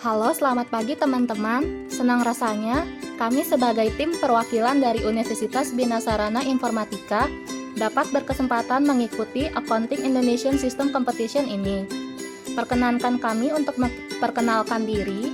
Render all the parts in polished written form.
Halo, selamat pagi teman-teman. Senang rasanya kami sebagai tim perwakilan dari Universitas Bina Sarana Informatika dapat berkesempatan mengikuti Accounting Indonesian System Competition ini. Perkenankan kami untuk memperkenalkan diri.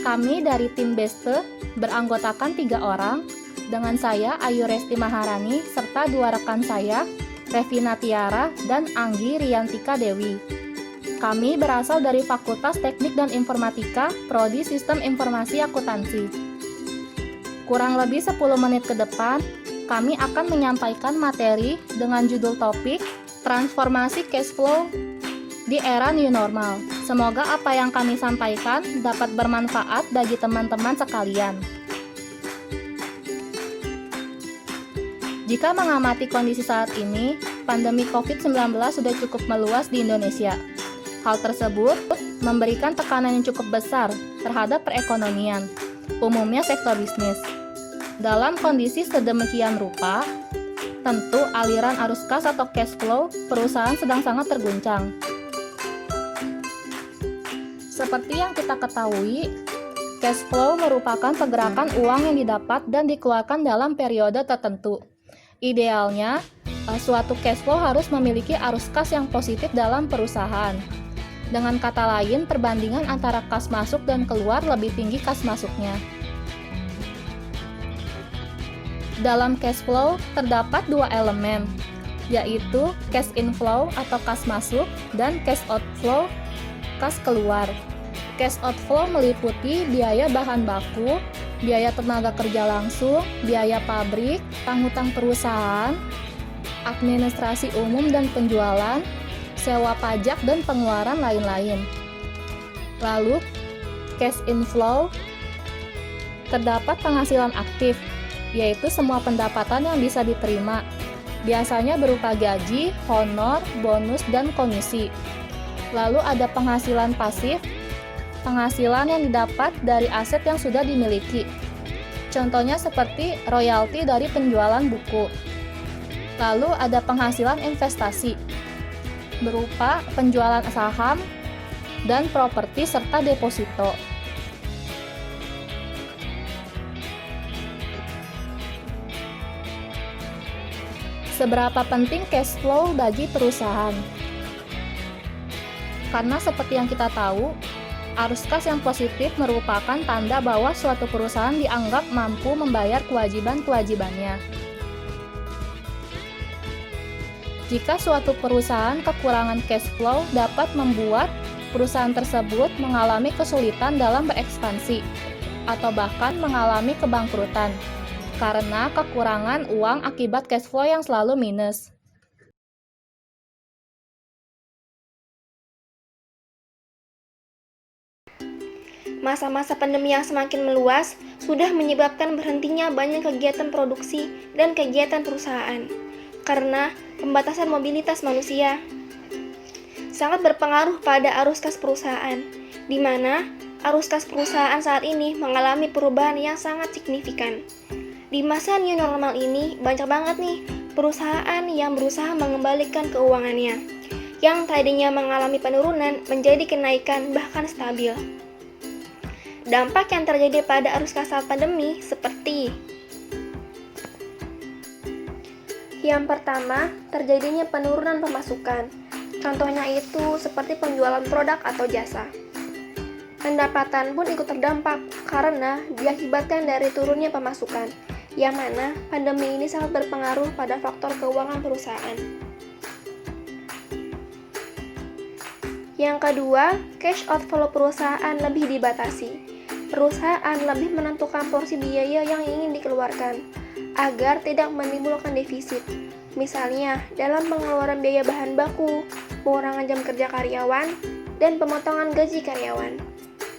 Kami dari tim BESTE beranggotakan 3 orang, dengan saya Ayu Resti Maharani serta 2 rekan saya, Revina Tiara dan Anggi Riantika Dewi. Kami berasal dari Fakultas Teknik dan Informatika, Prodi Sistem Informasi Akuntansi. Kurang lebih 10 menit ke depan, kami akan menyampaikan materi dengan judul topik Transformasi Cash Flow di Era New Normal. Semoga apa yang kami sampaikan dapat bermanfaat bagi teman-teman sekalian. Jika mengamati kondisi saat ini, pandemi COVID-19 sudah cukup meluas di Indonesia. Hal tersebut memberikan tekanan yang cukup besar terhadap perekonomian, umumnya sektor bisnis. Dalam kondisi sedemikian rupa, tentu aliran arus kas atau cash flow perusahaan sedang sangat terguncang. Seperti yang kita ketahui, cash flow merupakan pergerakan uang yang didapat dan dikeluarkan dalam periode tertentu. Idealnya, suatu cash flow harus memiliki arus kas yang positif dalam perusahaan. Dengan kata lain, perbandingan antara kas masuk dan keluar lebih tinggi kas masuknya. Dalam cash flow terdapat 2 elemen, yaitu cash inflow atau kas masuk dan cash outflow, kas keluar. Cash outflow meliputi biaya bahan baku, biaya tenaga kerja langsung, biaya pabrik, hutang perusahaan, administrasi umum dan penjualan, sewa pajak dan pengeluaran lain-lain. Lalu, cash inflow terdapat penghasilan aktif, yaitu semua pendapatan yang bisa diterima, biasanya berupa gaji, honor, bonus, dan komisi. Lalu ada penghasilan pasif, penghasilan yang didapat dari aset yang sudah dimiliki. Contohnya seperti royalti dari penjualan buku. Lalu ada penghasilan investasi, berupa penjualan saham dan properti serta deposito. Seberapa penting cash flow bagi perusahaan? Karena seperti yang kita tahu, arus kas yang positif merupakan tanda bahwa suatu perusahaan dianggap mampu membayar kewajiban-kewajibannya. Jika suatu perusahaan kekurangan cash flow dapat membuat perusahaan tersebut mengalami kesulitan dalam berekspansi atau bahkan mengalami kebangkrutan karena kekurangan uang akibat cash flow yang selalu minus. Masa-masa pandemi yang semakin meluas sudah menyebabkan berhentinya banyak kegiatan produksi dan kegiatan perusahaan karena pembatasan mobilitas manusia. Sangat berpengaruh pada arus kas perusahaan, di mana arus kas perusahaan saat ini mengalami perubahan yang sangat signifikan. Di masa new normal ini, banyak banget nih perusahaan yang berusaha mengembalikan keuangannya, yang tadinya mengalami penurunan menjadi kenaikan bahkan stabil. Dampak yang terjadi pada arus kas saat pandemi seperti: yang pertama, terjadinya penurunan pemasukan. Contohnya itu seperti penjualan produk atau jasa. Pendapatan pun ikut terdampak karena diakibatkan dari turunnya pemasukan, yang mana pandemi ini sangat berpengaruh pada faktor keuangan perusahaan. Yang kedua, cash outflow perusahaan lebih dibatasi. Perusahaan lebih menentukan porsi biaya yang ingin dikeluarkan agar tidak menimbulkan defisit. Misalnya, dalam pengeluaran biaya bahan baku, pengurangan jam kerja karyawan, dan pemotongan gaji karyawan.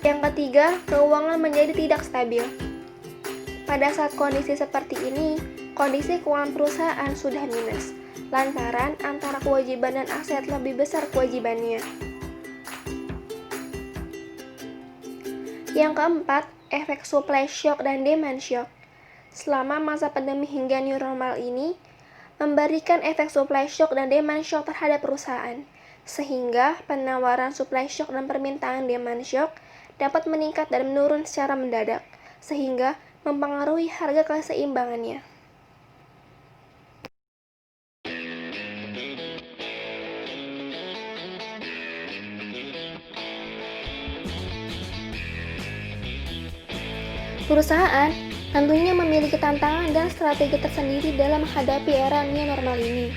Yang ketiga, keuangan menjadi tidak stabil. Pada saat kondisi seperti ini, kondisi keuangan perusahaan sudah minus, lantaran antara kewajiban dan aset lebih besar kewajibannya. Yang keempat, efek supply shock dan demand shock. Selama masa pandemi hingga new normal ini, memberikan efek supply shock dan demand shock terhadap perusahaan, sehingga penawaran supply shock dan permintaan demand shock dapat meningkat dan menurun secara mendadak, sehingga mempengaruhi harga keseimbangannya. Perusahaan tentunya memiliki tantangan dan strategi tersendiri dalam menghadapi era new normal ini,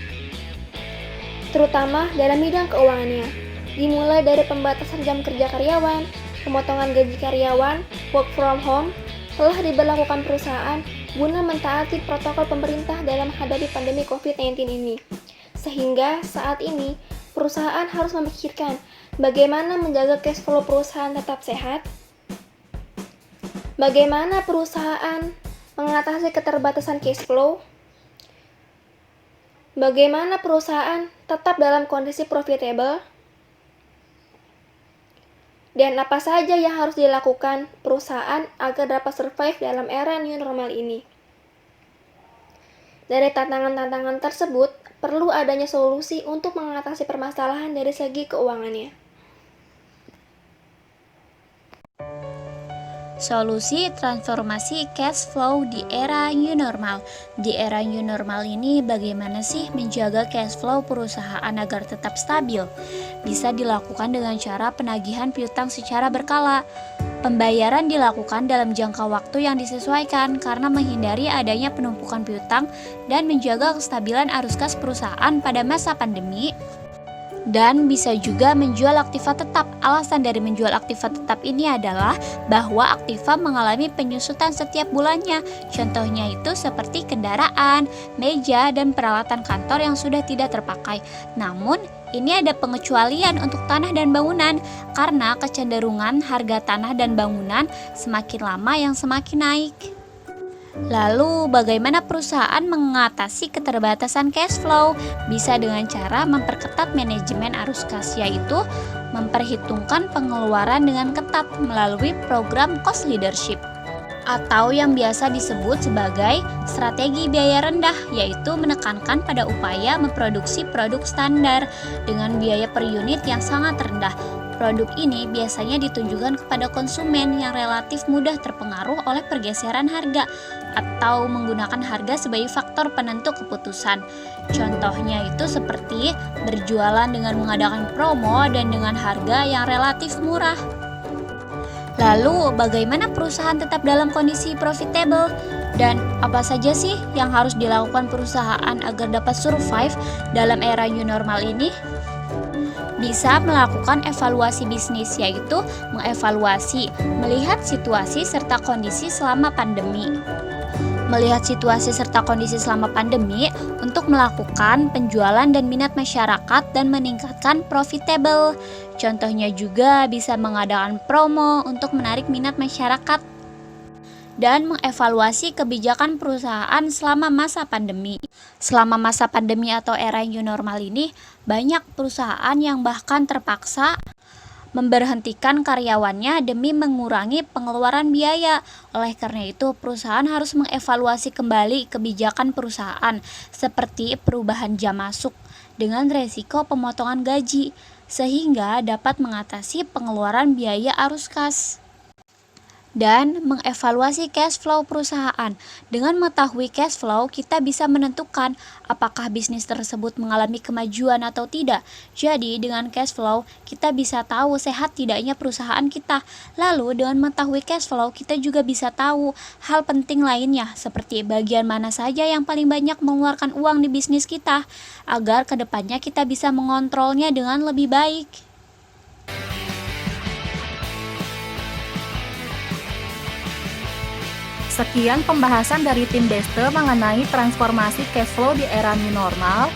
terutama dalam bidang keuangannya, dimulai dari pembatasan jam kerja karyawan, pemotongan gaji karyawan, work from home, telah diberlakukan perusahaan guna mentaati protokol pemerintah dalam menghadapi pandemi COVID-19 ini. Sehingga saat ini, perusahaan harus memikirkan bagaimana menjaga cash flow perusahaan tetap sehat, bagaimana perusahaan mengatasi keterbatasan cash flow, bagaimana perusahaan tetap dalam kondisi profitable, dan apa saja yang harus dilakukan perusahaan agar dapat survive dalam era new normal ini. Dari tantangan-tantangan tersebut, perlu adanya solusi untuk mengatasi permasalahan dari segi keuangannya. Solusi transformasi cash flow di era new normal. Di era new normal ini bagaimana sih menjaga cash flow perusahaan agar tetap stabil? Bisa dilakukan dengan cara penagihan piutang secara berkala. Pembayaran dilakukan dalam jangka waktu yang disesuaikan karena menghindari adanya penumpukan piutang dan menjaga kestabilan arus kas perusahaan pada masa pandemi. Dan bisa juga menjual aktiva tetap. Alasan dari menjual aktiva tetap ini adalah bahwa aktiva mengalami penyusutan setiap bulannya. Contohnya itu seperti kendaraan, meja, dan peralatan kantor yang sudah tidak terpakai. Namun, ini ada pengecualian untuk tanah dan bangunan karena kecenderungan harga tanah dan bangunan semakin lama yang semakin naik. Lalu, bagaimana perusahaan mengatasi keterbatasan cash flow? Bisa dengan cara memperketat manajemen arus kas, yaitu memperhitungkan pengeluaran dengan ketat melalui program cost leadership, atau yang biasa disebut sebagai strategi biaya rendah, yaitu menekankan pada upaya memproduksi produk standar dengan biaya per unit yang sangat rendah. Produk ini biasanya ditunjukkan kepada konsumen yang relatif mudah terpengaruh oleh pergeseran harga atau menggunakan harga sebagai faktor penentu keputusan. Contohnya itu seperti berjualan dengan mengadakan promo dan dengan harga yang relatif murah. Lalu, bagaimana perusahaan tetap dalam kondisi profitable? Dan apa saja sih yang harus dilakukan perusahaan agar dapat survive dalam era new normal ini? Bisa melakukan evaluasi bisnis, yaitu mengevaluasi, melihat situasi serta kondisi selama pandemi. Melihat situasi serta kondisi selama pandemi untuk melakukan penjualan dan minat masyarakat dan meningkatkan profitable. Contohnya juga bisa mengadakan promo untuk menarik minat masyarakat dan mengevaluasi kebijakan perusahaan selama masa pandemi. Selama masa pandemi atau era new normal ini, banyak perusahaan yang bahkan terpaksa memberhentikan karyawannya demi mengurangi pengeluaran biaya. Oleh karena itu, perusahaan harus mengevaluasi kembali kebijakan perusahaan seperti perubahan jam masuk dengan resiko pemotongan gaji, sehingga dapat mengatasi pengeluaran biaya arus kas. Dan mengevaluasi cash flow perusahaan. Dengan mengetahui cash flow, kita bisa menentukan apakah bisnis tersebut mengalami kemajuan atau tidak. Jadi, dengan cash flow, kita bisa tahu sehat tidaknya perusahaan kita. Lalu, dengan mengetahui cash flow, kita juga bisa tahu hal penting lainnya, seperti bagian mana saja yang paling banyak mengeluarkan uang di bisnis kita, agar kedepannya kita bisa mengontrolnya dengan lebih baik. Sekian pembahasan dari tim Beste mengenai transformasi cash flow di era new normal.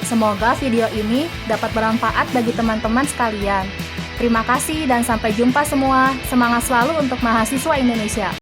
Semoga video ini dapat bermanfaat bagi teman-teman sekalian. Terima kasih dan sampai jumpa semua. Semangat selalu untuk mahasiswa Indonesia.